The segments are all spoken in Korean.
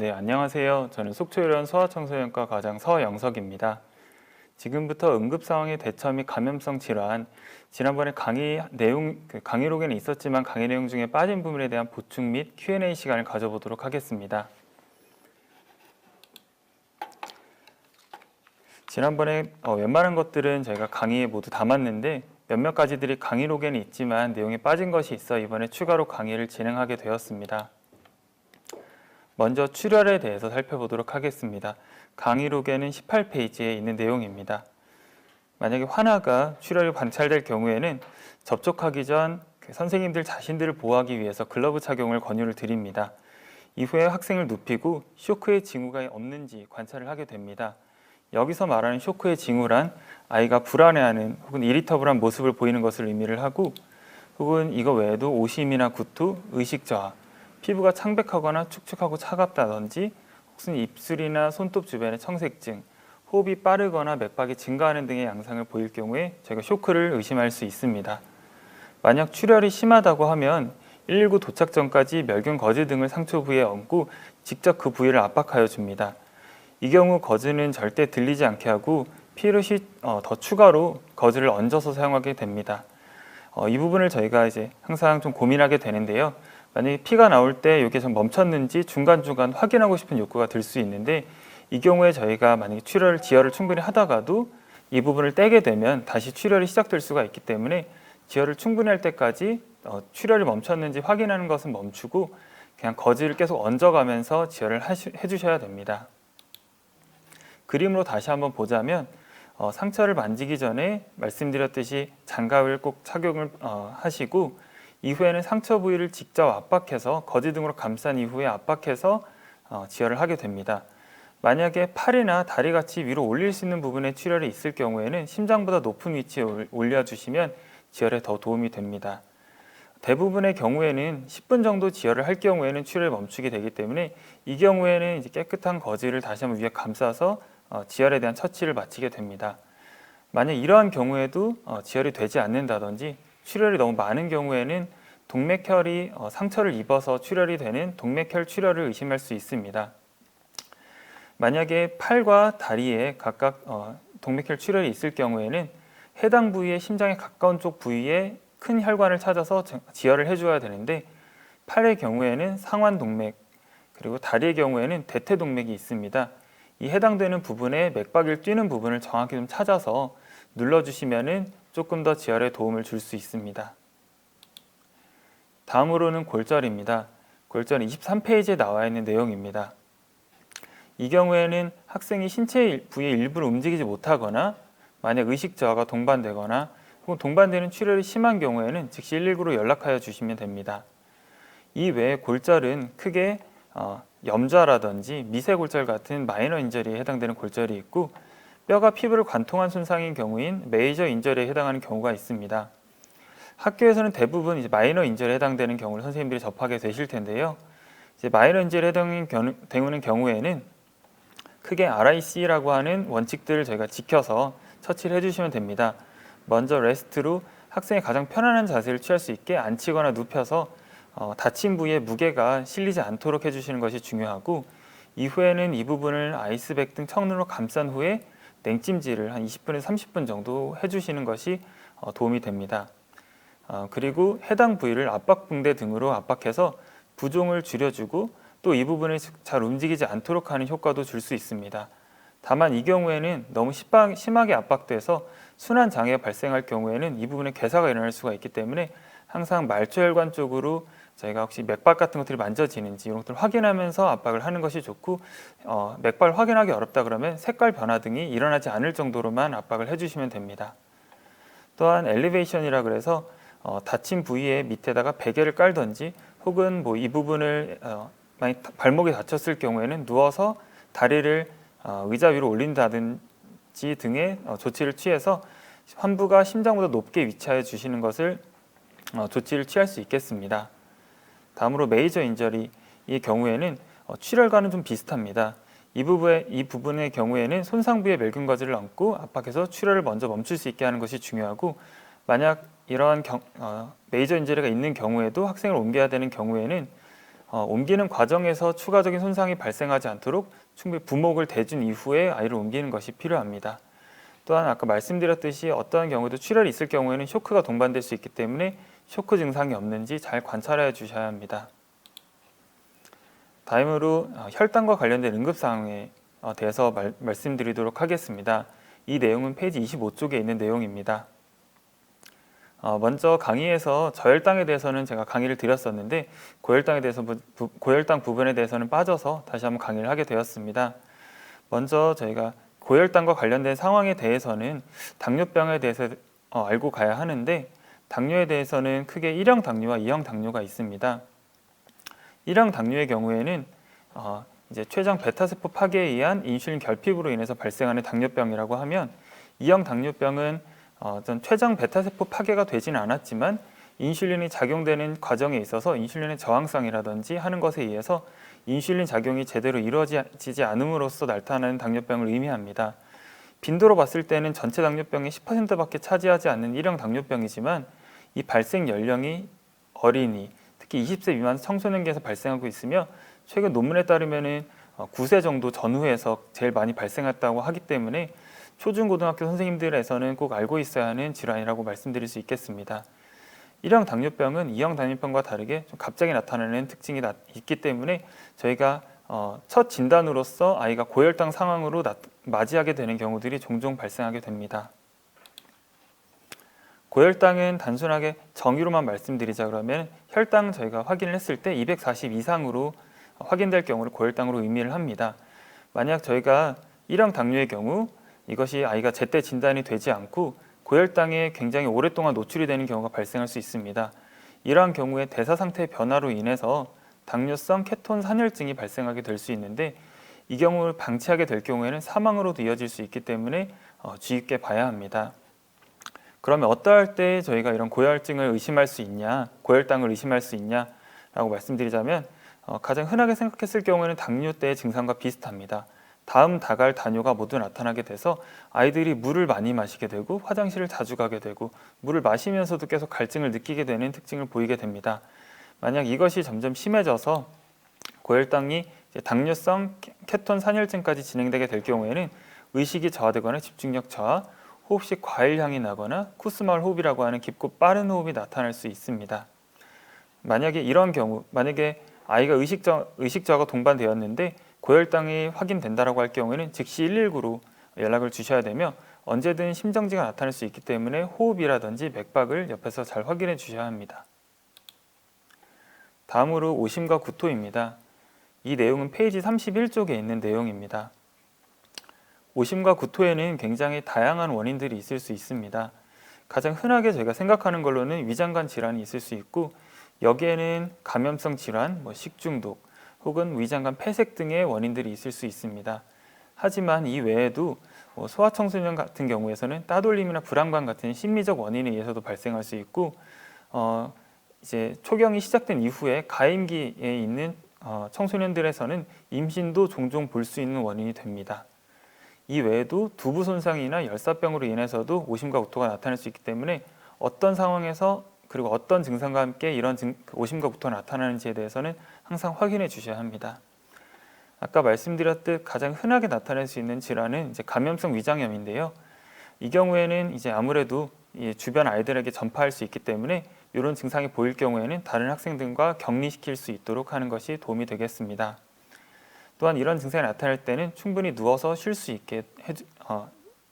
네, 안녕하세요. 저는 속초의료원 소아청소년과 과장 서영석입니다. 지금부터 응급 상황의 대처 및 감염성 질환, 지난번에 강의록에는 있었지만 강의 내용 중에 빠진 부분에 대한 보충 및 Q&A 시간을 가져보도록 하겠습니다. 지난번에 웬만한 것들은 저희가 강의에 모두 담았는데 몇몇 가지들이 강의록에는 있지만 내용이 빠진 것이 있어 이번에 추가로 강의를 진행하게 되었습니다. 먼저 출혈에 대해서 살펴보도록 하겠습니다. 강의록에는 18페이지에 있는 내용입니다. 만약에 환아가 출혈이 관찰될 경우에는 접촉하기 전 선생님들 자신들을 보호하기 위해서 글러브 착용을 권유를 드립니다. 이후에 학생을 눕히고 쇼크의 징후가 없는지 관찰을 하게 됩니다. 여기서 말하는 쇼크의 징후란 아이가 불안해하는 혹은 이리터블한 모습을 보이는 것을 의미를 하고, 혹은 이거 외에도 오심이나 구토, 의식 저하, 피부가 창백하거나 축축하고 차갑다든지, 혹은 입술이나 손톱 주변의 청색증, 호흡이 빠르거나 맥박이 증가하는 등의 양상을 보일 경우에 저희가 쇼크를 의심할 수 있습니다. 만약 출혈이 심하다고 하면 119 도착 전까지 멸균 거즈 등을 상처 부위에 얹고 직접 그 부위를 압박하여 줍니다. 이 경우 거즈는 절대 들리지 않게 하고 피릇이 더 추가로 거즈를 얹어서 사용하게 됩니다. 이 부분을 저희가 이제 항상 좀 고민하게 되는데요. 만약에 피가 나올 때 이게 좀 멈췄는지 중간중간 확인하고 싶은 욕구가 들 수 있는데, 이 경우에 저희가 만약에 지혈을 충분히 하다가도 이 부분을 떼게 되면 다시 출혈이 시작될 수가 있기 때문에 지혈을 충분히 할 때까지 출혈이 멈췄는지 확인하는 것은 멈추고 그냥 거즈를 계속 얹어가면서 지혈을 해주셔야 됩니다. 그림으로 다시 한번 보자면 상처를 만지기 전에 말씀드렸듯이 장갑을 꼭 착용을 하시고, 이후에는 상처 부위를 직접 압박해서 거즈 등으로 감싼 이후에 압박해서 지혈을 하게 됩니다. 만약에 팔이나 다리같이 위로 올릴 수 있는 부분에 출혈이 있을 경우에는 심장보다 높은 위치에 올려주시면 지혈에 더 도움이 됩니다. 대부분의 경우에는 10분 정도 지혈을 할 경우에는 출혈이 멈추게 되기 때문에 이 경우에는 이제 깨끗한 거즈를 다시 한번 위에 감싸서 지혈에 대한 처치를 마치게 됩니다. 만약 이러한 경우에도 지혈이 되지 않는다든지 출혈이 너무 많은 경우에는 동맥혈이 상처를 입어서 출혈이 되는 동맥혈 출혈을 의심할 수 있습니다. 만약에 팔과 다리에 각각 동맥혈 출혈이 있을 경우에는 해당 부위의 심장에 가까운 쪽 부위에 큰 혈관을 찾아서 지혈을 해줘야 되는데, 팔의 경우에는 상완동맥, 그리고 다리의 경우에는 대퇴동맥이 있습니다. 이 해당되는 부분에 맥박이 뛰는 부분을 정확히 좀 찾아서 눌러주시면은 조금 더 지혈에 도움을 줄 수 있습니다. 다음으로는 골절입니다. 골절은 23페이지에 나와 있는 내용입니다. 이 경우에는 학생이 신체 부위의 일부를 움직이지 못하거나 만약 의식 저하가 동반되거나 혹은 동반되는 출혈이 심한 경우에는 즉시 119로 연락하여 주시면 됩니다. 이 외에 골절은 크게 염좌라든지 미세골절 같은 마이너 인저리에 해당되는 골절이 있고, 뼈가 피부를 관통한 손상인 경우인 메이저 인저리에 해당하는 경우가 있습니다. 학교에서는 대부분 이제 마이너 인저리에 해당되는 경우를 선생님들이 접하게 되실 텐데요. 이제 마이너 인저리에 해당되는 경우에는 크게 RIC라고 하는 원칙들을 저희가 지켜서 처치를 해주시면 됩니다. 먼저 레스트로 학생이 가장 편안한 자세를 취할 수 있게 앉히거나 눕혀서 다친 부위에 무게가 실리지 않도록 해주시는 것이 중요하고, 이후에는 이 부분을 아이스백 등 천으로 감싼 후에 냉찜질을 한 20분에서 30분 정도 해주시는 것이 도움이 됩니다. 그리고 해당 부위를 압박붕대 등으로 압박해서 부종을 줄여주고 또 이 부분을 잘 움직이지 않도록 하는 효과도 줄 수 있습니다. 다만 이 경우에는 너무 심하게 압박돼서 순환 장애가 발생할 경우에는 이 부분에 괴사가 일어날 수가 있기 때문에 항상 말초혈관 쪽으로 저희가 혹시 맥박 같은 것들이 만져지는지 이런 것들을 확인하면서 압박을 하는 것이 좋고, 맥박을 확인하기 어렵다 그러면 색깔 변화 등이 일어나지 않을 정도로만 압박을 해주시면 됩니다. 또한 엘리베이션이라 그래서 다친 부위의 밑에다가 베개를 깔든지 혹은 이 부분을 만약 발목이 다쳤을 경우에는 누워서 다리를 의자 위로 올린다든지 등의 조치를 취해서 환부가 심장보다 높게 위치하여 주시는 것을 조치를 취할 수 있겠습니다. 다음으로 메이저 인저리의 경우에는 출혈과는 좀 비슷합니다. 이 부분의 경우에는 손상 부위에 멸균 거즈를 얹고 압박해서 출혈을 먼저 멈출 수 있게 하는 것이 중요하고, 만약 이러한 메이저 인저리가 있는 경우에도 학생을 옮겨야 되는 경우에는 옮기는 과정에서 추가적인 손상이 발생하지 않도록 충분히 부목을 대준 이후에 아이를 옮기는 것이 필요합니다. 또한 아까 말씀드렸듯이 어떠한 경우도 출혈이 있을 경우에는 쇼크가 동반될 수 있기 때문에 쇼크 증상이 없는지 잘 관찰해 주셔야 합니다. 다음으로 혈당과 관련된 응급사항에 대해서 말씀드리도록 하겠습니다. 이 내용은 페이지 25쪽에 있는 내용입니다. 먼저 강의에서 저혈당에 대해서는 제가 강의를 드렸었는데 고혈당 부분에 대해서는 빠져서 다시 한번 강의를 하게 되었습니다. 먼저 저희가 고혈당과 관련된 상황에 대해서는 당뇨병에 대해서 알고 가야 하는데 당뇨에 대해서는 크게 1형 당뇨와 2형 당뇨가 있습니다. 1형 당뇨의 경우에는 이제 췌장 베타세포 파괴에 의한 인슐린 결핍으로 인해서 발생하는 당뇨병이라고 하면 2형 당뇨병은 어떤 췌장 베타세포 파괴가 되지는 않았지만 인슐린이 작용되는 과정에 있어서 인슐린의 저항성이라든지 하는 것에 의해서 인슐린 작용이 제대로 이루어지지 않음으로써 나타나는 당뇨병을 의미합니다. 빈도로 봤을 때는 전체 당뇨병의 10%밖에 차지하지 않는 1형 당뇨병이지만 이 발생 연령이 어린이, 특히 20세 미만 청소년기에서 발생하고 있으며 최근 논문에 따르면 9세 정도 전후에서 제일 많이 발생했다고 하기 때문에 초중고등학교 선생님들에서는 꼭 알고 있어야 하는 질환이라고 말씀드릴 수 있겠습니다. 1형 당뇨병은 2형 당뇨병과 다르게 좀 갑자기 나타나는 특징이 있기 때문에 저희가 첫 진단으로서 아이가 고혈당 상황으로 맞이하게 되는 경우들이 종종 발생하게 됩니다. 고혈당은 단순하게 정의로만 말씀드리자 그러면 혈당 저희가 확인을 했을 때 240 이상으로 확인될 경우를 고혈당으로 의미를 합니다. 만약 저희가 1형 당뇨의 경우 이것이 아이가 제때 진단이 되지 않고 고혈당에 굉장히 오랫동안 노출이 되는 경우가 발생할 수 있습니다. 이러한 경우에 대사 상태의 변화로 인해서 당뇨성 케톤 산혈증이 발생하게 될 수 있는데 이 경우를 방치하게 될 경우에는 사망으로도 이어질 수 있기 때문에 주의 깊게 봐야 합니다. 그러면 어떠할 때 저희가 이런 고혈증을 의심할 수 있냐, 고혈당을 의심할 수 있냐라고 말씀드리자면 가장 흔하게 생각했을 경우에는 당뇨 때의 증상과 비슷합니다. 다음 다갈 다뇨가 모두 나타나게 돼서 아이들이 물을 많이 마시게 되고 화장실을 자주 가게 되고 물을 마시면서도 계속 갈증을 느끼게 되는 특징을 보이게 됩니다. 만약 이것이 점점 심해져서 고혈당이 당뇨성 케톤 산혈증까지 진행되게 될 경우에는 의식이 저하되거나 집중력 저하, 호흡시 과일향이 나거나 쿠스마을 호흡이라고 하는 깊고 빠른 호흡이 나타날 수 있습니다. 만약에 이런 경우, 만약에 아이가 의식 저하가 동반되었는데 고혈당이 확인된다라고 할 경우에는 즉시 119로 연락을 주셔야 되며 언제든 심정지가 나타날 수 있기 때문에 호흡이라든지 맥박을 옆에서 잘 확인해 주셔야 합니다. 다음으로 오심과 구토입니다. 이 내용은 페이지 31쪽에 있는 내용입니다. 오심과 구토에는 굉장히 다양한 원인들이 있을 수 있습니다. 가장 흔하게 저희가 생각하는 걸로는 위장관 질환이 있을 수 있고 여기에는 감염성 질환, 식중독, 혹은 위장관 폐색 등의 원인들이 있을 수 있습니다. 하지만 이 외에도 소아청소년 같은 경우에서는 따돌림이나 불안감 같은 심리적 원인에 의해서도 발생할 수 있고 이제 초경이 시작된 이후에 가임기에 있는 청소년들에서는 임신도 종종 볼 수 있는 원인이 됩니다. 이 외에도 두부 손상이나 열사병으로 인해서도 오심과 구토가 나타날 수 있기 때문에 어떤 상황에서 그리고 어떤 증상과 함께 이런 오심과 구토가 나타나는지에 대해서는 항상 확인해 주셔야 합니다. 아까 말씀드렸듯 가장 흔하게 나타날 수 있는 질환은 이제 감염성 위장염인데요. 이 경우에는 이제 아무래도 주변 아이들에게 전파할 수 있기 때문에 이런 증상이 보일 경우에는 다른 학생들과 격리시킬 수 있도록 하는 것이 도움이 되겠습니다. 또한 이런 증상이 나타날 때는 충분히 누워서 쉴 수 있게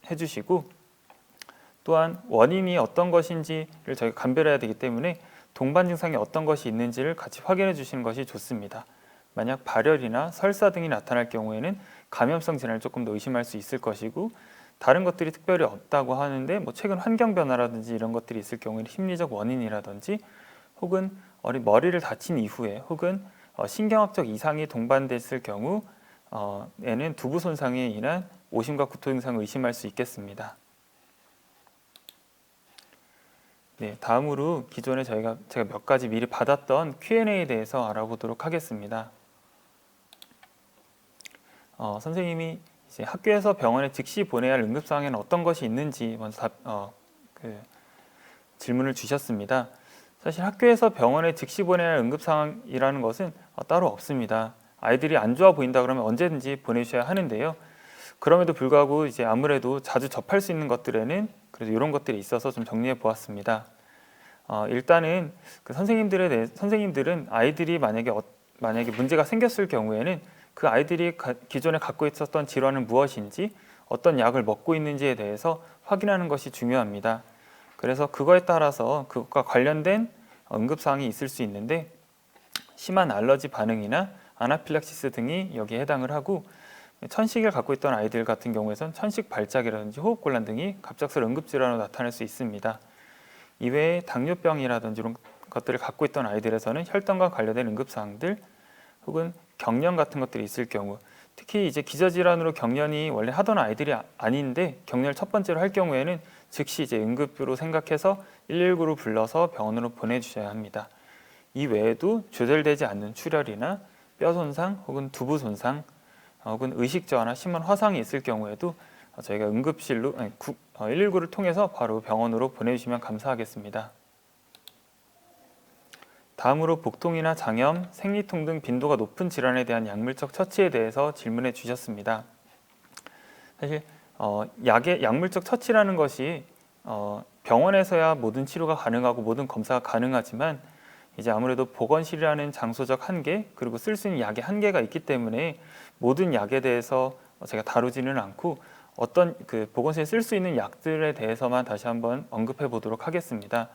해주시고 또한 원인이 어떤 것인지를 저희가 감별해야 되기 때문에 동반 증상이 어떤 것이 있는지를 같이 확인해 주시는 것이 좋습니다. 만약 발열이나 설사 등이 나타날 경우에는 감염성 질환을 조금 더 의심할 수 있을 것이고 다른 것들이 특별히 없다고 하는데 최근 환경 변화라든지 이런 것들이 있을 경우에는 심리적 원인이라든지 혹은 머리를 다친 이후에 혹은 신경학적 이상이 동반됐을 경우에는 두부 손상에 인한 오심과 구토 증상을 의심할 수 있겠습니다. 네, 다음으로 기존에 제가 몇 가지 미리 받았던 Q&A에 대해서 알아보도록 하겠습니다. 선생님이 이제 학교에서 병원에 즉시 보내야 할 응급상황에는 어떤 것이 있는지 먼저 질문을 주셨습니다. 사실 학교에서 병원에 즉시 보내야 할 응급 상황이라는 것은 따로 없습니다. 아이들이 안 좋아 보인다 그러면 언제든지 보내셔야 하는데요. 그럼에도 불구하고 이제 아무래도 자주 접할 수 있는 것들에는 그래도 이런 것들이 있어서 좀 정리해 보았습니다. 일단은 그 선생님들은 아이들이 만약에 문제가 생겼을 경우에는 그 아이들이 기존에 갖고 있었던 질환은 무엇인지 어떤 약을 먹고 있는지에 대해서 확인하는 것이 중요합니다. 그래서 그거에 따라서 그것과 관련된 응급사항이 있을 수 있는데 심한 알러지 반응이나 아나필락시스 등이 여기에 해당을 하고 천식을 갖고 있던 아이들 같은 경우에선 천식 발작이라든지 호흡곤란 등이 갑작스러운 응급질환으로 나타날 수 있습니다. 이외에 당뇨병이라든지 이런 것들을 갖고 있던 아이들에서는 혈당과 관련된 응급사항들 혹은 경련 같은 것들이 있을 경우 특히 이제 기저질환으로 경련이 원래 하던 아이들이 아닌데 경련을 첫 번째로 할 경우에는 즉시 이제 응급으로 생각해서 119로 불러서 병원으로 보내주셔야 합니다. 이 외에도 조절되지 않는 출혈이나 뼈 손상 혹은 두부 손상 혹은 의식 저하나 심한 화상이 있을 경우에도 저희가 응급실로 119를 통해서 바로 병원으로 보내주시면 감사하겠습니다. 다음으로 복통이나 장염, 생리통 등 빈도가 높은 질환에 대한 약물적 처치에 대해서 질문해 주셨습니다. 사실 약물적 처치라는 것이 병원에서야 모든 치료가 가능하고 모든 검사가 가능하지만 이제 아무래도 보건실이라는 장소적 한계 그리고 쓸 수 있는 약의 한계가 있기 때문에 모든 약에 대해서 제가 다루지는 않고 어떤 그 보건실에 쓸 수 있는 약들에 대해서만 다시 한번 언급해 보도록 하겠습니다.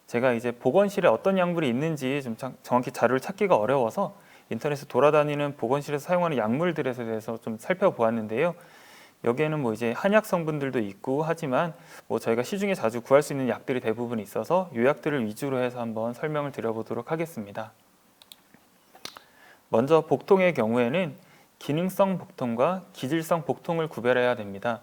제가 이제 보건실에 어떤 약물이 있는지 좀 정확히 자료를 찾기가 어려워서 인터넷에 돌아다니는 보건실에서 사용하는 약물들에 대해서 좀 살펴보았는데요. 여기에는 뭐 이제 한약 성분들도 있고 하지만 뭐 저희가 시중에 자주 구할 수 있는 약들이 대부분 있어서 이 약들을 위주로 해서 한번 설명을 드려보도록 하겠습니다. 먼저 복통의 경우에는 기능성 복통과 기질성 복통을 구별해야 됩니다.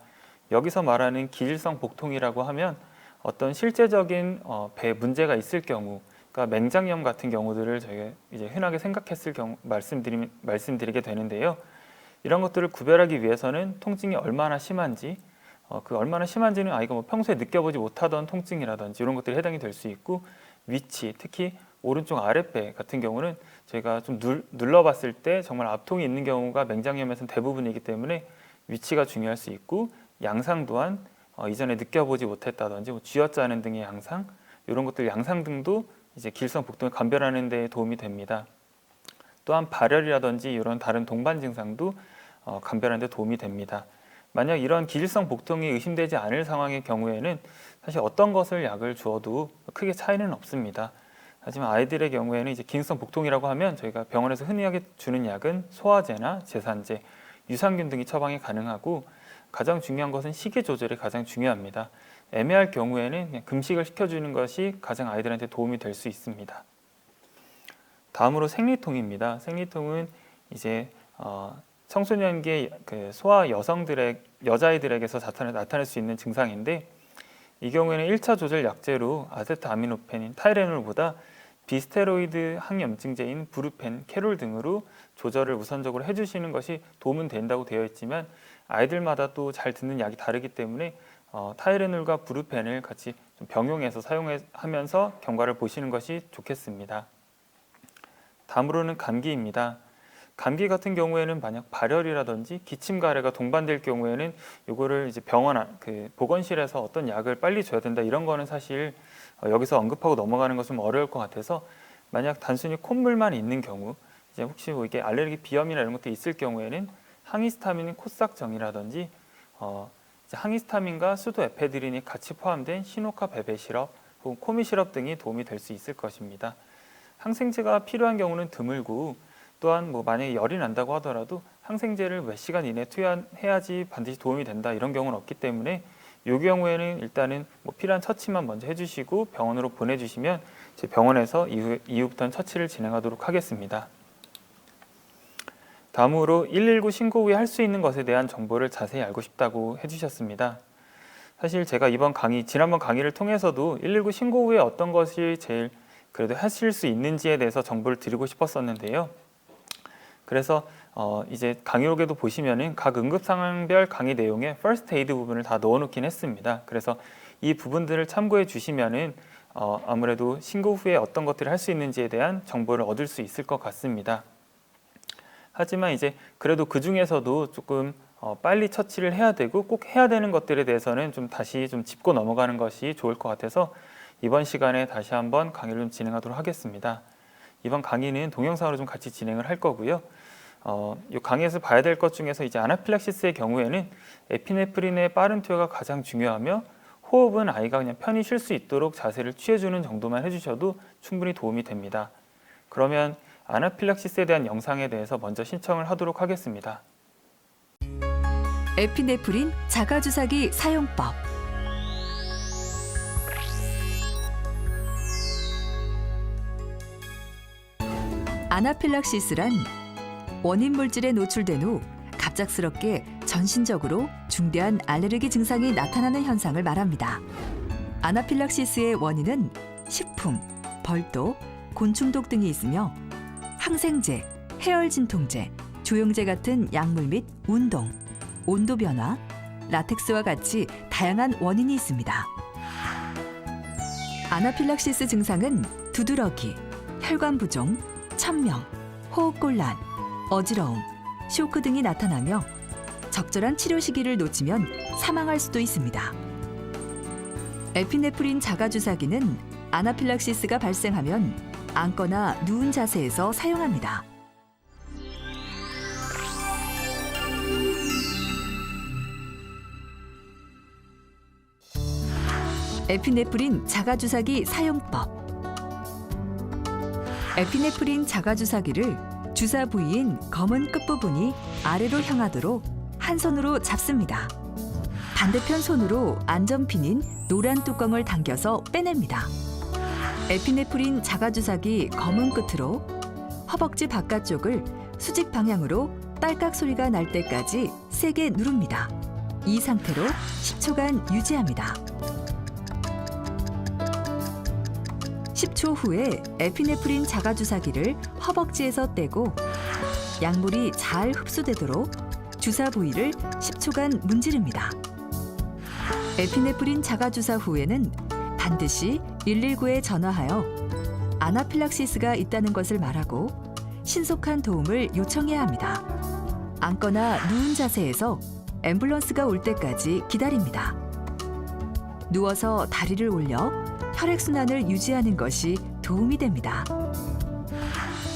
여기서 말하는 기질성 복통이라고 하면 어떤 실제적인 배에 문제가 있을 경우, 그러니까 맹장염 같은 경우들을 저희가 이제 흔하게 생각했을 경우 말씀드리게 되는데요. 이런 것들을 구별하기 위해서는 통증이 얼마나 심한지, 그 얼마나 심한지는 아이가 뭐 평소에 느껴보지 못하던 통증이라든지 이런 것들이 해당이 될 수 있고 위치, 특히 오른쪽 아랫배 같은 경우는 저희가 좀 눌러봤을 때 정말 압통이 있는 경우가 맹장염에서는 대부분이기 때문에 위치가 중요할 수 있고 양상 또한 이전에 느껴보지 못했다든지 뭐 쥐어짜는 등의 양상 이런 것들 양상 등도 이제 기질성 복통을 감별하는 데 도움이 됩니다. 또한 발열이라든지 이런 다른 동반 증상도 감별하는 데 도움이 됩니다. 만약 이런 기질성 복통이 의심되지 않을 상황의 경우에는 사실 어떤 것을 약을 주어도 크게 차이는 없습니다. 하지만 아이들의 경우에는 이제 기능성 복통이라고 하면 저희가 병원에서 흔히하게 주는 약은 소화제나 제산제, 유산균 등이 처방이 가능하고 가장 중요한 것은 식이 조절이 가장 중요합니다. 애매할 경우에는 그냥 금식을 시켜주는 것이 가장 아이들한테 도움이 될 수 있습니다. 다음으로 생리통입니다. 생리통은 이제 청소년기의 그 소아 여자아이들에게서 나타날 수 있는 증상인데 이 경우에는 1차 조절 약제로 아세트아미노펜인 타이레놀보다 비스테로이드 항염증제인 브루펜, 캐롤 등으로 조절을 우선적으로 해주시는 것이 도움은 된다고 되어 있지만 아이들마다 또 잘 듣는 약이 다르기 때문에 타이레놀과 브루펜을 같이 좀 병용해서 사용하면서 경과를 보시는 것이 좋겠습니다. 다음으로는 감기입니다. 감기 같은 경우에는 만약 발열이라든지 기침 가래가 동반될 경우에는 이거를 이제 보건실에서 어떤 약을 빨리 줘야 된다 이런 거는 사실 여기서 언급하고 넘어가는 것은 어려울 것 같아서 만약 단순히 콧물만 있는 경우 이제 혹시 뭐 이게 알레르기 비염이나 이런 것도 있을 경우에는 항히스타민 코싹정이라든지 항히스타민과 수도에페드린이 같이 포함된 시노카 베베 시럽 혹은 코미 시럽 등이 도움이 될 수 있을 것입니다. 항생제가 필요한 경우는 드물고 또한 뭐 만약에 열이 난다고 하더라도 항생제를 몇 시간 이내에 투여해야지 반드시 도움이 된다 이런 경우는 없기 때문에 이 경우에는 일단은 뭐 필요한 처치만 먼저 해주시고 병원으로 보내주시면 제 병원에서 이후부터는 처치를 진행하도록 하겠습니다. 다음으로 119 신고 후에 할 수 있는 것에 대한 정보를 자세히 알고 싶다고 해주셨습니다. 사실 제가 지난번 강의를 통해서도 119 신고 후에 어떤 것이 제일 그래도 하실 수 있는지에 대해서 정보를 드리고 싶었었는데요. 그래서 이제 강의록에도 보시면은 각 응급 상황별 강의 내용에 퍼스트 에이드 부분을 다 넣어놓긴 했습니다. 그래서 이 부분들을 참고해 주시면은 아무래도 신고 후에 어떤 것들을 할 수 있는지에 대한 정보를 얻을 수 있을 것 같습니다. 하지만 이제 그래도 그 중에서도 조금 빨리 처치를 해야 되고 꼭 해야 되는 것들에 대해서는 다시 짚고 넘어가는 것이 좋을 것 같아서 이번 시간에 다시 한번 강의를 좀 진행하도록 하겠습니다. 이번 강의는 동영상으로 좀 같이 진행을 할 거고요. 이 강의에서 봐야 될 것 중에서 이제 아나필락시스의 경우에는 에피네프린의 빠른 투여가 가장 중요하며 호흡은 아이가 그냥 편히 쉴 수 있도록 자세를 취해주는 정도만 해주셔도 충분히 도움이 됩니다. 그러면 아나필락시스에 대한 영상에 대해서 먼저 신청을 하도록 하겠습니다. 에피네프린 자가주사기 사용법. 아나필락시스란 원인 물질에 노출된 후 갑작스럽게 전신적으로 중대한 알레르기 증상이 나타나는 현상을 말합니다. 아나필락시스의 원인은 식품, 벌도, 곤충독 등이 있으며 항생제, 해열 진통제, 조영제 같은 약물 및 운동, 온도 변화, 라텍스와 같이 다양한 원인이 있습니다. 아나필락시스 증상은 두드러기, 혈관 부종, 천명, 호흡곤란, 어지러움, 쇼크 등이 나타나며 적절한 치료 시기를 놓치면 사망할 수도 있습니다. 에피네프린 자가주사기는 아나필락시스가 발생하면 앉거나 누운 자세에서 사용합니다. 에피네프린 자가주사기 사용법. 에피네프린 자가주사기를 주사 부위인 검은 끝부분이 아래로 향하도록 한 손으로 잡습니다. 반대편 손으로 안전핀인 노란 뚜껑을 당겨서 빼냅니다. 에피네프린 자가주사기 검은 끝으로 허벅지 바깥쪽을 수직 방향으로 딸깍 소리가 날 때까지 세게 누릅니다. 이 상태로 10초간 유지합니다. 10초 후에 에피네프린 자가주사기를 허벅지에서 떼고 약물이 잘 흡수되도록 주사 부위를 10초간 문지릅니다. 에피네프린 자가주사 후에는 반드시 119에 전화하여 아나필락시스가 있다는 것을 말하고 신속한 도움을 요청해야 합니다. 앉거나 누운 자세에서 앰뷸런스가 올 때까지 기다립니다. 누워서 다리를 올려 혈액순환을 유지하는 것이 도움이 됩니다.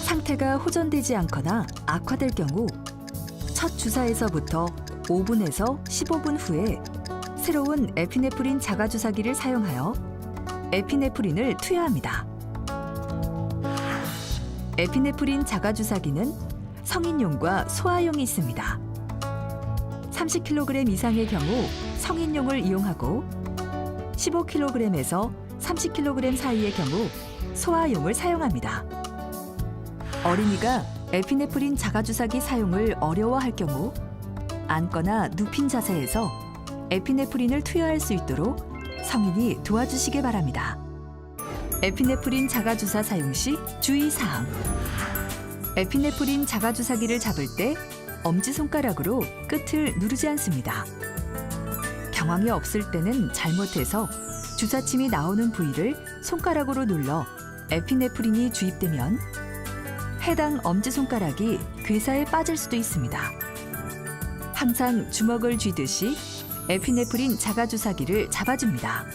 상태가 호전되지 않거나 악화될 경우 첫 주사에서부터 5분에서 15분 후에 새로운 에피네프린 자가주사기를 사용하여 에피네프린을 투여합니다. 에피네프린 자가주사기는 성인용과 소아용이 있습니다. 30kg 이상의 경우 성인용을 이용하고 15kg에서 30kg 사이의 경우 소아용을 사용합니다. 어린이가 에피네프린 자가주사기 사용을 어려워할 경우 앉거나 눕힌 자세에서 에피네프린을 투여할 수 있도록 성인이 도와주시기 바랍니다. 에피네프린 자가주사 사용 시 주의사항. 에피네프린 자가주사기를 잡을 때 엄지손가락으로 끝을 누르지 않습니다. 경황이 없을 때는 잘못해서 주사침이 나오는 부위를 손가락으로 눌러 에피네프린이 주입되면 해당 엄지손가락이 괴사에 빠질 수도 있습니다. 항상 주먹을 쥐듯이 에피네프린 자가주사기를 잡아줍니다.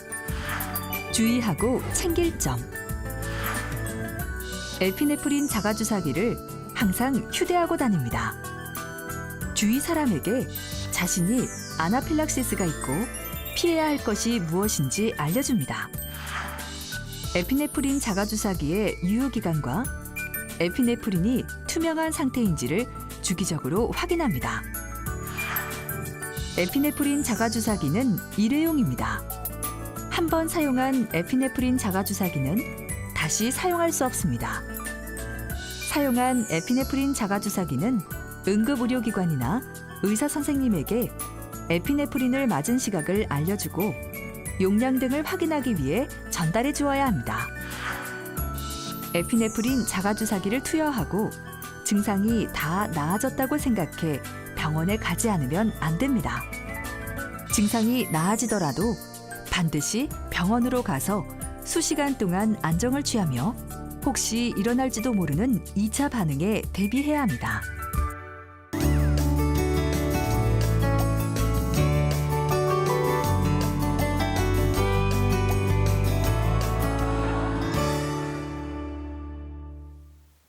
주의하고 챙길 점. 에피네프린 자가주사기를 항상 휴대하고 다닙니다. 주위 사람에게 자신이 아나필락시스가 있고 피해야 할 것이 무엇인지 알려줍니다. 에피네프린 자가주사기의 유효기간과 에피네프린이 투명한 상태인지를 주기적으로 확인합니다. 에피네프린 자가주사기는 일회용입니다. 한 번 사용한 에피네프린 자가주사기는 다시 사용할 수 없습니다. 사용한 에피네프린 자가주사기는 응급의료기관이나 의사선생님에게 에피네프린을 맞은 시각을 알려주고 용량 등을 확인하기 위해 전달해 주어야 합니다. 에피네프린 자가주사기를 투여하고 증상이 다 나아졌다고 생각해 병원에 가지 않으면 안 됩니다. 증상이 나아지더라도 반드시 병원으로 가서 수시간 동안 안정을 취하며 혹시 일어날지도 모르는 2차 반응에 대비해야 합니다.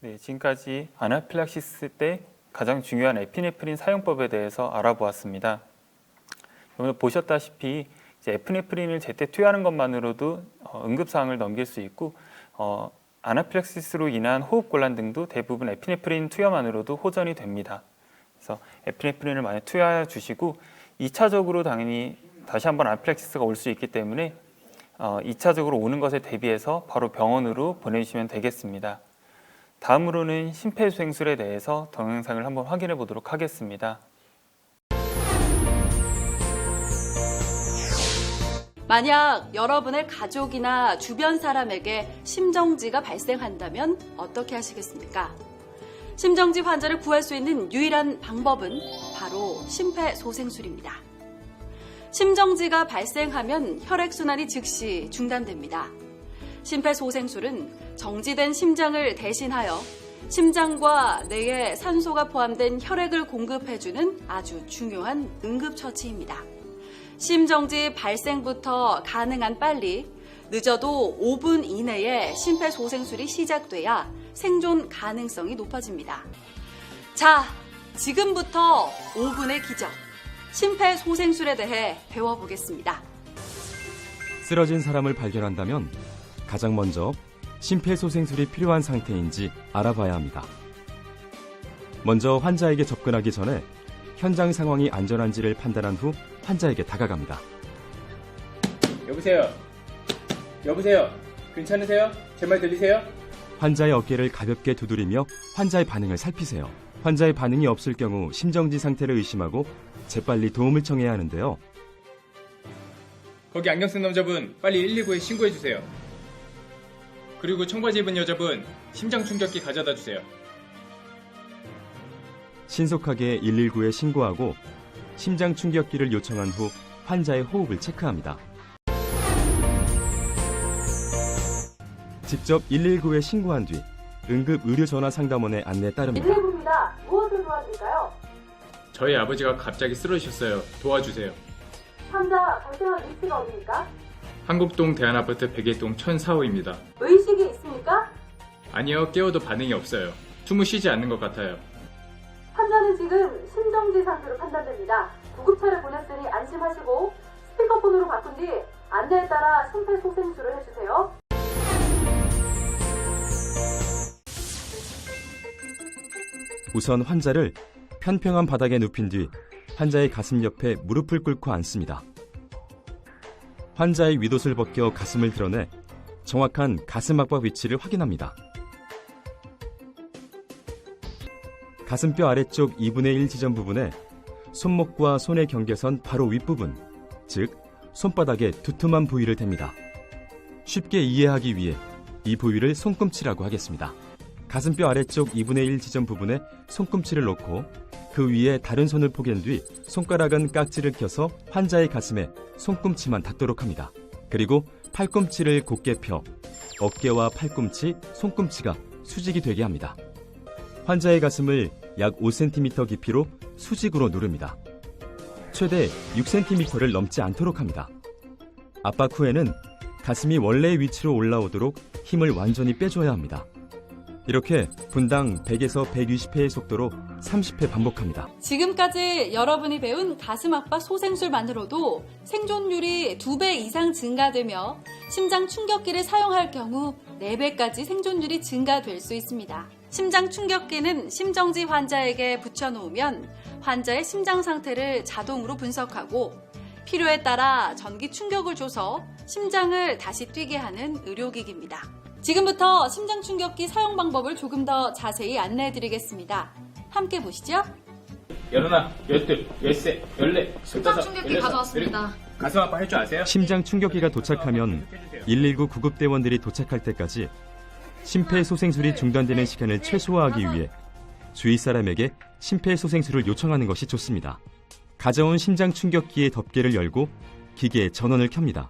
네, 지금까지 아나필락시스 때 가장 중요한 에피네프린 사용법에 대해서 알아보았습니다. 오늘 보셨다시피 이제 에피네프린을 제때 투여하는 것만으로도 응급사항을 넘길 수 있고 아나필락시스로 인한 호흡곤란 등도 대부분 에피네프린 투여만으로도 호전이 됩니다. 그래서 에피네프린을 많이 투여해 주시고 2차적으로 당연히 다시 한번 아나필락시스가 올 수 있기 때문에 2차적으로 오는 것에 대비해서 바로 병원으로 보내주시면 되겠습니다. 다음으로는 심폐소생술에 대해서 동영상을 한번 확인해 보도록 하겠습니다. 만약 여러분의 가족이나 주변 사람에게 심정지가 발생한다면 어떻게 하시겠습니까? 심정지 환자를 구할 수 있는 유일한 방법은 바로 심폐소생술입니다. 심정지가 발생하면 혈액순환이 즉시 중단됩니다. 심폐소생술은 정지된 심장을 대신하여 심장과 뇌에 산소가 포함된 혈액을 공급해주는 아주 중요한 응급처치입니다. 심정지 발생부터 가능한 빨리, 늦어도 5분 이내에 심폐소생술이 시작돼야 생존 가능성이 높아집니다. 자, 지금부터 5분의 기적, 심폐소생술에 대해 배워보겠습니다. 쓰러진 사람을 발견한다면 가장 먼저 심폐소생술이 필요한 상태인지 알아봐야 합니다. 먼저 환자에게 접근하기 전에 현장 상황이 안전한지를 판단한 후 환자에게 다가갑니다. 여보세요? 여보세요? 괜찮으세요? 제 말 들리세요? 환자의 어깨를 가볍게 두드리며 환자의 반응을 살피세요. 환자의 반응이 없을 경우 심정지 상태를 의심하고 재빨리 도움을 청해야 하는데요. 거기 안경 쓴 남자분 빨리 119에 신고해주세요. 그리고 청바지 입은 여자분 심장 충격기 가져다 주세요. 신속하게 119에 신고하고 심장 충격기를 요청한 후 환자의 호흡을 체크합니다. 직접 119에 신고한 뒤 응급 의료전화 상담원의 안내에 따릅니다. 119입니다. 무엇을 도와드릴까요? 저희 아버지가 갑자기 쓰러지셨어요. 도와주세요. 환자 발생한 위치가 어디입니까? 한국동 대한아파트 백일동 1004호입니다. 의식이 있습니까? 아니요, 깨워도 반응이 없어요. 숨을 쉬지 않는 것 같아요. 환자는 지금 심정지 상태로 판단됩니다. 구급차를 보냈으니 안심하시고 스피커폰으로 바꾼 뒤 안내에 따라 심폐소생술을 해주세요. 우선 환자를 편평한 바닥에 눕힌 뒤 환자의 가슴 옆에 무릎을 꿇고 앉습니다. 환자의 윗옷을 벗겨 가슴을 드러내 정확한 가슴 압박 위치를 확인합니다. 가슴뼈 아래쪽 2분의 1 지점 부분에 손목과 손의 경계선 바로 윗부분, 즉 손바닥에 두툼한 부위를 댑니다. 쉽게 이해하기 위해 이 부위를 손꿈치라고 하겠습니다. 가슴뼈 아래쪽 2분의 1 지점 부분에 손꿈치를 놓고 그 위에 다른 손을 포갠 뒤 손가락은 깍지를 껴서 환자의 가슴에 손꿈치만 닿도록 합니다. 그리고 팔꿈치를 곧게 펴 어깨와 팔꿈치, 손꿈치가 수직이 되게 합니다. 환자의 가슴을 약 5cm 깊이로 수직으로 누릅니다. 최대 6cm를 넘지 않도록 합니다. 압박 후에는 가슴이 원래의 위치로 올라오도록 힘을 완전히 빼줘야 합니다. 이렇게 분당 100에서 120회의 속도로 30회 반복합니다. 지금까지 여러분이 배운 가슴 압박 소생술만으로도 생존율이 2배 이상 증가되며 심장 충격기를 사용할 경우 4배까지 생존율이 증가될 수 있습니다. 심장 충격기는 심정지 환자에게 붙여놓으면 환자의 심장 상태를 자동으로 분석하고 필요에 따라 전기 충격을 줘서 심장을 다시 뛰게 하는 의료기기입니다. 지금부터 심장 충격기 사용 방법을 조금 더 자세히 안내해드리겠습니다. 함께 보시죠. 11, 12, 13, 14, 심장 충격기 가져왔습니다. 가슴 아파 할 줄 아세요? 심장 충격기가 도착하면 119 구급대원들이 도착할 때까지 심폐소생술이 중단되는 시간을 최소화하기 위해 주위 사람에게 심폐소생술을 요청하는 것이 좋습니다. 가져온 심장 충격기의 덮개를 열고 기계의 전원을 켭니다.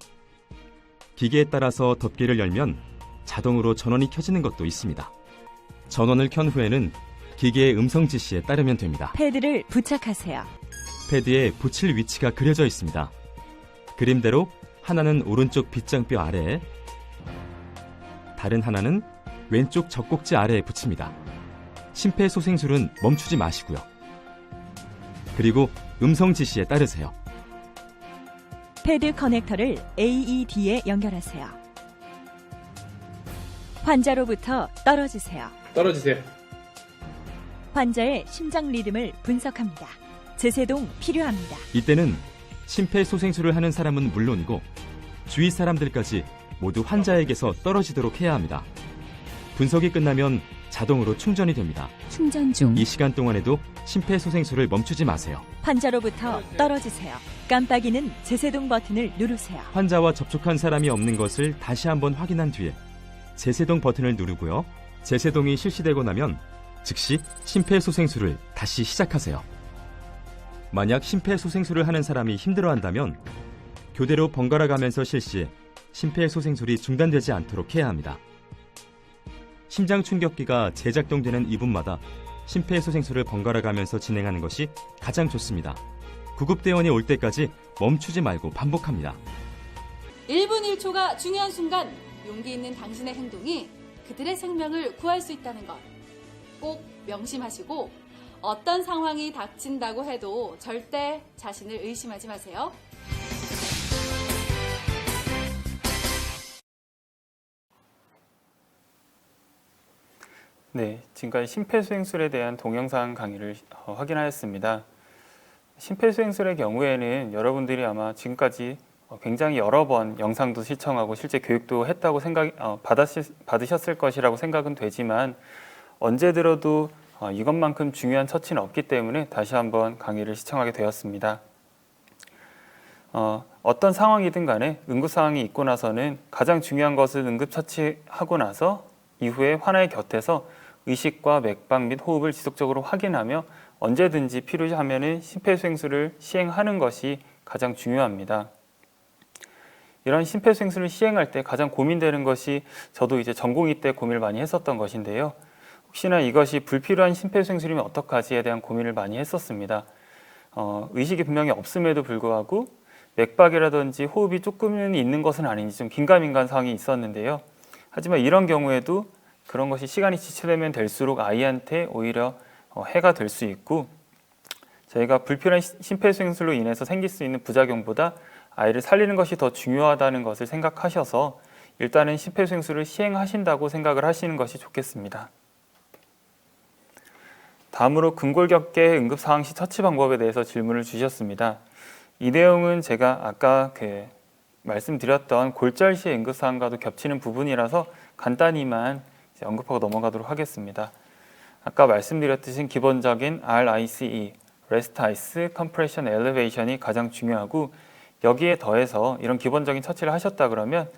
기계에 따라서 덮개를 열면 자동으로 전원이 켜지는 것도 있습니다. 전원을 켠 후에는 기계의 음성 지시에 따르면 됩니다. 패드를 부착하세요. 패드에 붙일 위치가 그려져 있습니다. 그림대로 하나는 오른쪽 빗장뼈 아래에, 다른 하나는 왼쪽 젖꼭지 아래에 붙입니다. 심폐소생술은 멈추지 마시고요. 그리고 음성 지시에 따르세요. 패드 커넥터를 AED에 연결하세요. 환자로부터 떨어지세요. 떨어지세요. 환자의 심장 리듬을 분석합니다. 제세동 필요합니다. 이때는 심폐소생술을 하는 사람은 물론이고 주위 사람들까지 모두 환자에게서 떨어지도록 해야 합니다. 분석이 끝나면 자동으로 충전이 됩니다. 충전 중. 이 시간 동안에도 심폐소생술을 멈추지 마세요. 환자로부터 떨어지세요. 깜빡이는 제세동 버튼을 누르세요. 환자와 접촉한 사람이 없는 것을 다시 한번 확인한 뒤에 제세동 버튼을 누르고요. 제세동이 실시되고 나면 즉시 심폐소생술을 다시 시작하세요. 만약 심폐소생술을 하는 사람이 힘들어한다면 교대로 번갈아 가면서 실시해 심폐소생술이 중단되지 않도록 해야 합니다. 심장 충격기가 재작동되는 2분마다 심폐소생술을 번갈아 가면서 진행하는 것이 가장 좋습니다. 구급대원이 올 때까지 멈추지 말고 반복합니다. 1분 1초가 중요한 순간 용기 있는 당신의 행동이 그들의 생명을 구할 수 있다는 것 꼭 명심하시고 어떤 상황이 닥친다고 해도 절대 자신을 의심하지 마세요. 네, 지금까지 심폐소생술에 대한 동영상 강의를 확인하였습니다. 심폐소생술의 경우에는 여러분들이 아마 지금까지 굉장히 여러 번 영상도 시청하고 실제 교육도 했다고 받으셨을 것이라고 생각은 되지만 언제 들어도 이것만큼 중요한 처치는 없기 때문에 다시 한번 강의를 시청하게 되었습니다. 어떤 상황이든 간에 응급상황이 있고 나서는 가장 중요한 것은 응급처치하고 나서 이후에 환자의 곁에서 의식과 맥박 및 호흡을 지속적으로 확인하며 언제든지 필요하면 심폐소생술을 시행하는 것이 가장 중요합니다. 이런 심폐소생술을 시행할 때 가장 고민되는 것이 저도 이제 전공의 때 고민을 많이 했었던 것인데요. 혹시나 이것이 불필요한 심폐소생술이면 어떡하지에 대한 고민을 많이 했었습니다. 의식이 분명히 없음에도 불구하고 맥박이라든지 호흡이 조금은 있는 것은 아닌지 좀 긴가민가한 상황이 있었는데요. 하지만 이런 경우에도 그런 것이 시간이 지체되면 될수록 아이한테 오히려 해가 될 수 있고 저희가 불필요한 심폐소생술로 인해서 생길 수 있는 부작용보다 아이를 살리는 것이 더 중요하다는 것을 생각하셔서 일단은 심폐소생술을 시행하신다고 생각을 하시는 것이 좋겠습니다. 다음으로 근골격계 응급상황 시 처치 방법에 대해서 질문을 주셨습니다. 이 내용은 제가 아까 말씀드렸던 골절 시의 응급상황과도 겹치는 부분이라서 간단히만 언급하고 넘어가도록 하겠습니다. 아까 말씀드렸듯이 기본적인 RICE, Rest Ice Compression Elevation이 가장 중요하고 여기에 더해서 이런 기본적인 처치를 하셨다 그러면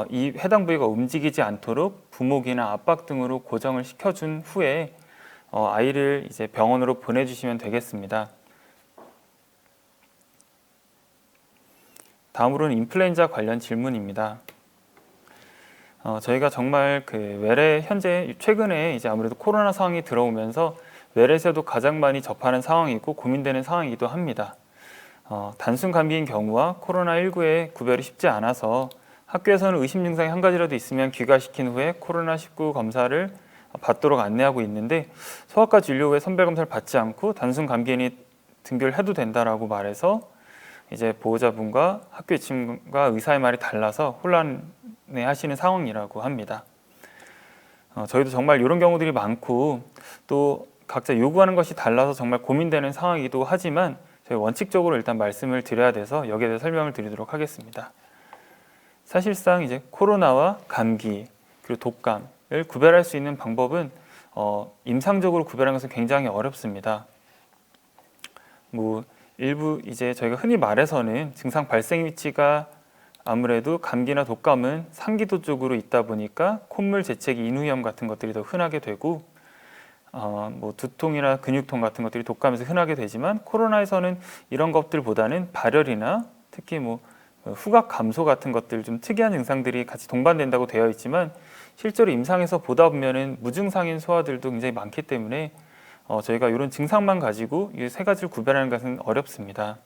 이 해당 부위가 움직이지 않도록 부목이나 압박 등으로 고정을 시켜준 후에 아이를 이제 병원으로 보내주시면 되겠습니다. 다음으로는 인플루엔자 관련 질문입니다. 저희가 정말 외래 현재 최근에 이제 아무래도 코로나 상황이 들어오면서 외래에서도 가장 많이 접하는 상황이고 고민되는 상황이기도 합니다. 단순 감기인 경우와 코로나19의 구별이 쉽지 않아서 학교에서는 의심 증상이 한 가지라도 있으면 귀가시킨 후에 코로나19 검사를 받도록 안내하고 있는데 소아과 진료 후에 선별 검사를 받지 않고 단순 감기인이 등교를 해도 된다라고 말해서 이제 보호자분과 학교 지침과 의사의 말이 달라서 혼란해하시는 상황이라고 합니다. 저희도 정말 이런 경우들이 많고 또 각자 요구하는 것이 달라서 정말 고민되는 상황이기도 하지만 저희 원칙적으로 일단 말씀을 드려야 돼서 여기에 대해 설명을 드리도록 하겠습니다. 사실상 이제 코로나와 감기 그리고 독감을 구별할 수 있는 방법은 임상적으로 구별하는 것은 굉장히 어렵습니다. 일부 이제 저희가 흔히 말해서는 증상 발생 위치가 아무래도 감기나 독감은 상기도 쪽으로 있다 보니까 콧물, 재채기, 인후염 같은 것들이 더 흔하게 되고 두통이나 근육통 같은 것들이 독감에서 흔하게 되지만 코로나에서는 이런 것들보다는 발열이나 특히 후각 감소 같은 것들 좀 특이한 증상들이 같이 동반된다고 되어 있지만 실제로 임상에서 보다 보면은 무증상인 소아들도 굉장히 많기 때문에 저희가 이런 증상만 가지고 이 세 가지를 구별하는 것은 어렵습니다.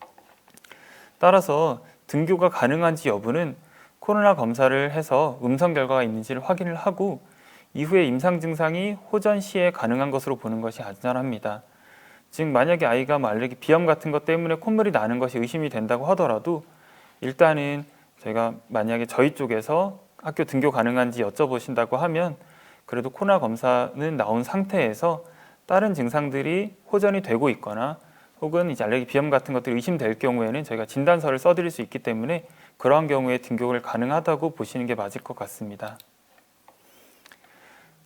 따라서 등교가 가능한지 여부는 코로나 검사를 해서 음성 결과가 있는지를 확인을 하고 이후에 임상 증상이 호전 시에 가능한 것으로 보는 것이 안전합니다. 즉 만약에 아이가 알레르기 비염 같은 것 때문에 콧물이 나는 것이 의심이 된다고 하더라도 일단은 저희가 만약에 저희 쪽에서 학교 등교 가능한지 여쭤보신다고 하면 그래도 코로나 검사는 나온 상태에서 다른 증상들이 호전이 되고 있거나 혹은 이제 알레르기 비염 같은 것들이 의심될 경우에는 저희가 진단서를 써드릴 수 있기 때문에 그러한 경우에 등교를 가능하다고 보시는 게 맞을 것 같습니다.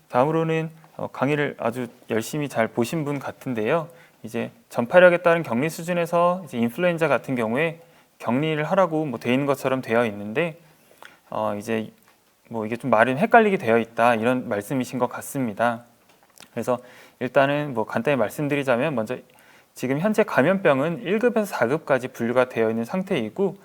다음으로는 강의를 아주 열심히 잘 보신 분 같은데요. 이제 전파력에 따른 격리 수준에서 이제 인플루엔자 같은 경우에 격리를 하라고 돼 있는 것처럼 되어 있는데 이제 이게 좀 말은 헷갈리게 되어 있다 이런 말씀이신 것 같습니다. 그래서 일단은 간단히 말씀드리자면 먼저 지금 현재 감염병은 1급에서 4급까지 분류가 되어 있는 상태이고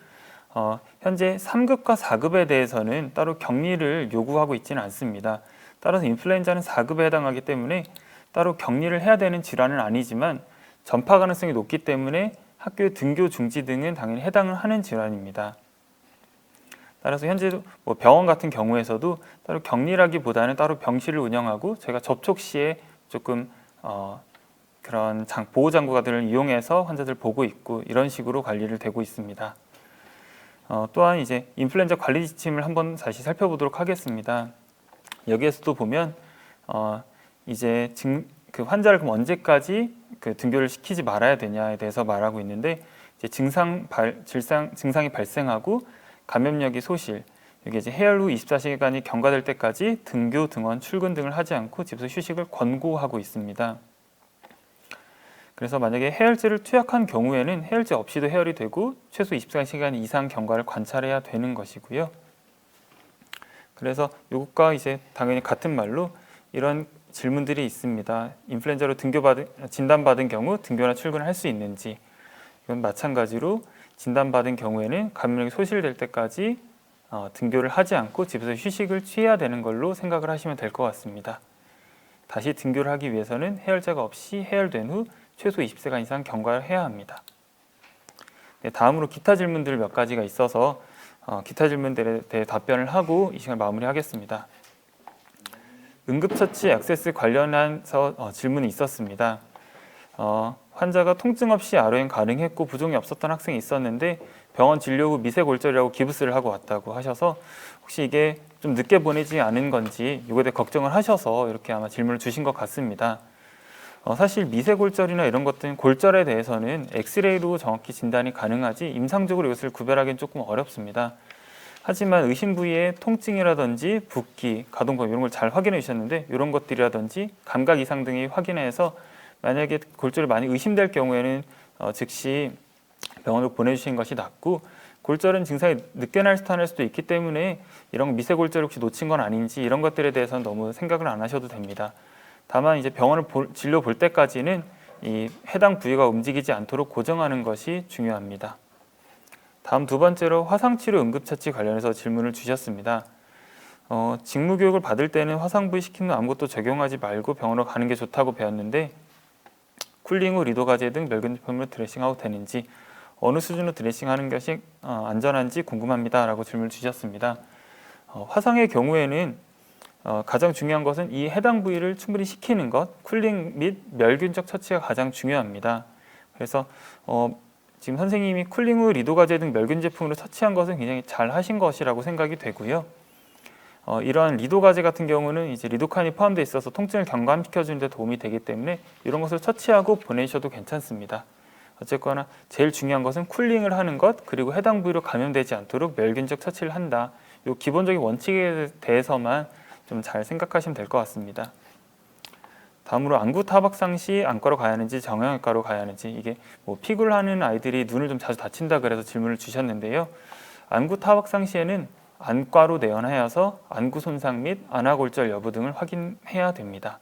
현재 3급과 4급에 대해서는 따로 격리를 요구하고 있지는 않습니다. 따라서 인플루엔자는 4급에 해당하기 때문에 따로 격리를 해야 되는 질환은 아니지만 전파 가능성이 높기 때문에 학교 등교 중지 등은 당연히 해당을 하는 질환입니다. 따라서 현재 병원 같은 경우에서도 따로 격리라기보다는 따로 병실을 운영하고 저희가 접촉 시에 조금 그런 보호 장구들을 이용해서 환자들 보고 있고 이런 식으로 관리를 되고 있습니다. 또한 이제 인플루엔자 관리 지침을 한번 다시 살펴보도록 하겠습니다. 여기에서도 보면 이제 그 환자를 그럼 언제까지 등교를 시키지 말아야 되냐에 대해서 말하고 있는데 이제 증상이 발생하고 감염력이 소실, 여기 이제 해열 후 24시간이 경과될 때까지 등교, 등원, 출근 등을 하지 않고 집에서 휴식을 권고하고 있습니다. 그래서 만약에 해열제를 투약한 경우에는 해열제 없이도 해열이 되고 최소 24시간 이상 경과를 관찰해야 되는 것이고요. 그래서 이것과 이제 당연히 같은 말로 이런 질문들이 있습니다. 인플루엔자로 진단받은 경우 등교나 출근을 할 수 있는지, 이건 마찬가지로 진단받은 경우에는 감염력이 소실될 때까지 등교를 하지 않고 집에서 휴식을 취해야 되는 걸로 생각을 하시면 될 것 같습니다. 다시 등교를 하기 위해서는 해열제가 없이 해열된 후 최소 20시간 이상 경과를 해야 합니다. 네, 다음으로 기타 질문들 몇 가지가 있어서 기타 질문들에 대해 답변을 하고 이 시간을 마무리하겠습니다. 응급처치 액세스 관련해서 질문이 있었습니다. 환자가 통증 없이 ROM 가능했고 부종이 없었던 학생이 있었는데 병원 진료 후 미세골절이라고 기부스를 하고 왔다고 하셔서 혹시 이게 좀 늦게 보내지 않은 건지 이거에 대해 걱정을 하셔서 이렇게 아마 질문을 주신 것 같습니다. 사실 미세골절이나 이런 것들은 골절에 대해서는 엑스레이로 정확히 진단이 가능하지 임상적으로 이것을 구별하기는 조금 어렵습니다. 하지만 의심 부위의 통증이라든지 붓기, 가동범위 이런 걸 잘 확인해 주셨는데 이런 것들이라든지 감각 이상 등이 확인해서 만약에 골절이 많이 의심될 경우에는 즉시 병원으로 보내주시는 것이 낫고 골절은 증상이 늦게 나타날 수도 있기 때문에 이런 미세골절 혹시 놓친 건 아닌지 이런 것들에 대해서는 너무 생각을 안 하셔도 됩니다. 다만 이제 병원을 진료 볼 때까지는 이 해당 부위가 움직이지 않도록 고정하는 것이 중요합니다. 다음 두 번째로 화상치료 응급처치 관련해서 질문을 주셨습니다. 직무교육을 받을 때는 화상부위 시키는 아무것도 적용하지 말고 병원으로 가는 게 좋다고 배웠는데 쿨링 후 리도가제 등 멸균 제품으로 드레싱하고 되는지 어느 수준으로 드레싱하는 것이 안전한지 궁금합니다 라고 질문을 주셨습니다. 화상의 경우에는 가장 중요한 것은 이 해당 부위를 충분히 식히는 것, 쿨링 및 멸균적 처치가 가장 중요합니다. 그래서 지금 선생님이 쿨링 후 리도가제 등 멸균 제품으로 처치한 것은 굉장히 잘 하신 것이라고 생각이 되고요. 이러한 리도가제 같은 경우는 이제 리도칸이 포함되어 있어서 통증을 경감시켜 주는 데 도움이 되기 때문에 이런 것을 처치하고 보내셔도 괜찮습니다. 어쨌거나 제일 중요한 것은 쿨링을 하는 것, 그리고 해당 부위로 감염되지 않도록 멸균적 처치를 한다. 이 기본적인 원칙에 대해서만 좀 잘 생각하시면 될 것 같습니다. 다음으로 안구 타박상 시 안과로 가야 하는지 정형외과로 가야 하는지, 이게 피구를 하는 아이들이 눈을 좀 자주 다친다 그래서 질문을 주셨는데요. 안구 타박상 시에는 안과로 내원하여서 안구 손상 및 안화골절 여부 등을 확인해야 됩니다.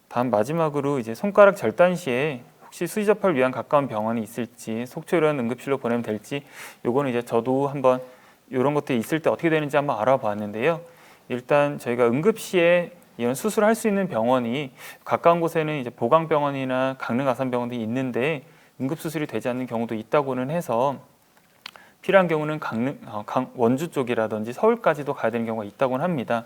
다음 마지막으로 이제 손가락 절단 시에 혹시 수시 접할 위한 가까운 병원이 있을지, 속초이런 응급실로 보내면 될지, 요거는 이제 저도 한번 이런 것들이 있을 때 어떻게 되는지 한번 알아봤는데요. 일단 저희가 응급시에 이런 수술을 할 수 있는 병원이 가까운 곳에는 이제 보강병원이나 강릉 아산병원들이 있는데 응급수술이 되지 않는 경우도 있다고는 해서 필요한 경우는 원주 쪽이라든지 서울까지도 가야 되는 경우가 있다고는 합니다.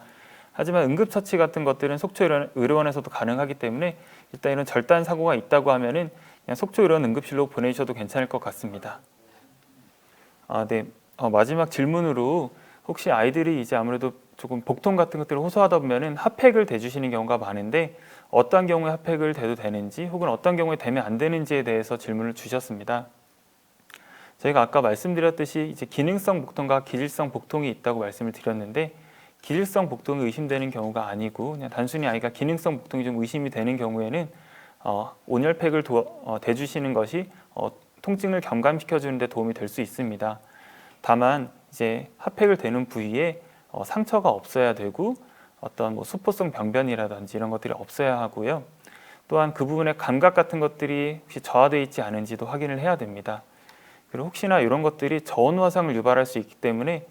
하지만 응급처치 같은 것들은 속초 의료원에서도 가능하기 때문에 일단 이런 절단 사고가 있다고 하면은 그냥 속초 의료원 응급실로 보내주셔도 괜찮을 것 같습니다. 네. 마지막 질문으로 혹시 아이들이 이제 아무래도 조금 복통 같은 것들을 호소하다 보면은 핫팩을 대주시는 경우가 많은데 어떤 경우에 핫팩을 대도 되는지 혹은 어떤 경우에 대면 안 되는지에 대해서 질문을 주셨습니다. 저희가 아까 말씀드렸듯이 이제 기능성 복통과 기질성 복통이 있다고 말씀을 드렸는데 기질성 복통이 의심되는 경우가 아니고 그냥 단순히 아이가 기능성 복통이 좀 의심이 되는 경우에는 온열팩을 대주시는 것이 통증을 경감시켜 주는 데 도움이 될 수 있습니다. 다만 이제 핫팩을 대는 부위에 상처가 없어야 되고 어떤 뭐 수포성 병변이라든지 이런 것들이 없어야 하고요. 또한 그 부분의 감각 같은 것들이 혹시 저하되어 있지 않은지도 확인을 해야 됩니다. 그리고 혹시나 이런 것들이 저온 화상을 유발할 수 있기 때문에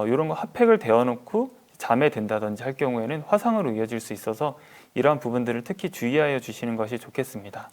이런 거 핫팩을 대어놓고 잠에 든다든지 할 경우에는 화상으로 이어질 수 있어서 이러한 부분들을 특히 주의하여 주시는 것이 좋겠습니다.